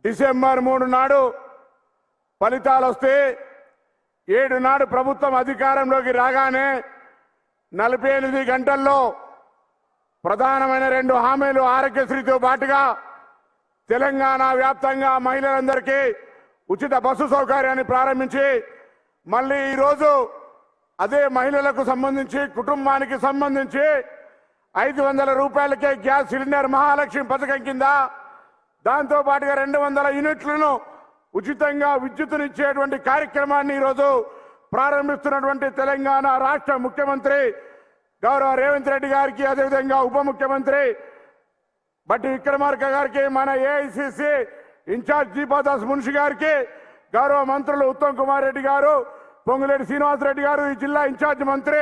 December 3 నాడు ఫలితాలు వస్తే 7 నాడు ప్రభుత్వం అధికారంలోకి రాగానే 48 గంటల్లో ప్రధానమైన 2 హామీలు ఆరోగ్యశ్రీతో పాటుగా తెలంగాణ వ్యాప్తంగా మహిళలందరికీ ఉచిత బస్సు సౌకర్యాన్ని ప్రారంభించి మళ్ళీ ఈరోజు అదే మహిళలకు సంబంధించి కుటుంబానికి సంబంధించి 500 రూపాయలకే గ్యాస్ సిలిండర్ మహాలక్ష్మి పథకం కింద దాంతో పాటుగా 200 యూనిట్లను ఉచితంగా విద్యుత్తునిచ్చేటువంటి కార్యక్రమాన్ని ఈరోజు ప్రారంభిస్తున్నటువంటి తెలంగాణ రాష్ట్ర ముఖ్యమంత్రి గౌరవ రేవంత్ రెడ్డి గారికి అదేవిధంగా ఉప ముఖ్యమంత్రి బట్టి విక్రమార్క గారికి మన ఏఐసిసి ఇన్ఛార్జ్ దీపాదాస్ మున్షి గారికి గౌరవ మంత్రులు ఉత్తమ్ కుమార్ రెడ్డి గారు పొంగులేటి శ్రీనివాస్ రెడ్డి గారు ఈ జిల్లా ఇన్ఛార్జ్ మంత్రి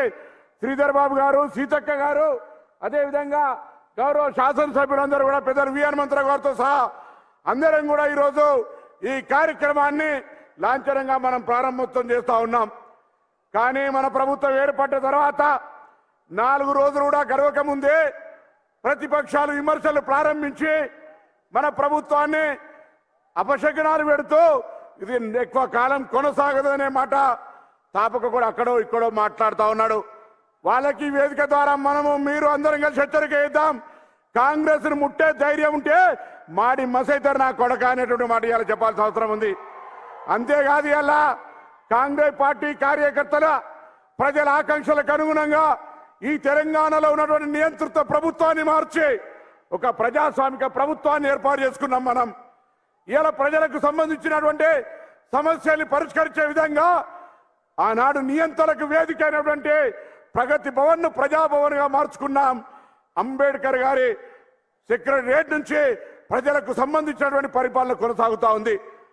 శ్రీధర్ బాబు గారు సీతక్క గారు అదేవిధంగా గౌరవ శాసనసభ్యులందరూ కూడా పెద్దలు విఆర్ మంత్రి గారితో సహా అందరం కూడా ఈరోజు ఈ కార్యక్రమాన్ని లాంఛనంగా మనం ప్రారంభోత్సవం చేస్తా ఉన్నాం. కానీ మన ప్రభుత్వం ఏర్పడ్డ తర్వాత 4 రోజులు కూడా గడవక ముందే ప్రతిపక్షాలు విమర్శలు ప్రారంభించి మన ప్రభుత్వాన్ని అపశకునాలు పెడుతూ ఇది ఎక్కువ కాలం కొనసాగదు అనే మాట తాపక కూడా అక్కడో ఇక్కడో మాట్లాడుతూ ఉన్నాడు. వాళ్ళకి వేదిక ద్వారా మీరు అందరం కలిసి హెచ్చరిక ఇద్దాం. కాంగ్రెస్ ను ముట్టే ధైర్యం ఉంటే మాడి మసైతారు నా కొడక అనేటువంటి మాట ఇవాళ చెప్పాల్సిన అవసరం ఉంది. అంతేకాదు ఇలా కాంగ్రెస్ పార్టీ కార్యకర్తల ప్రజల ఆకాంక్షలకు అనుగుణంగా ఈ తెలంగాణలో ఉన్నటువంటి నియంత్రిత ప్రభుత్వాన్ని మార్చి ఒక ప్రజాస్వామిక ప్రభుత్వాన్ని ఏర్పాటు చేసుకున్నాం. మనం ఇలా ప్రజలకు సంబంధించినటువంటి సమస్యల్ని పరిష్కరించే విధంగా ఆనాడు నియంత్రణకు వేదిక అయినటువంటి ప్రగతి భవన్ ను ప్రజాభవన్ గా మార్చుకున్నాం. అంబేద్కర్ గారి సెక్రటరియట్ నుంచి ప్రజలకు సంబంధించినటువంటి పరిపాలన కొనసాగుతా ఉంది.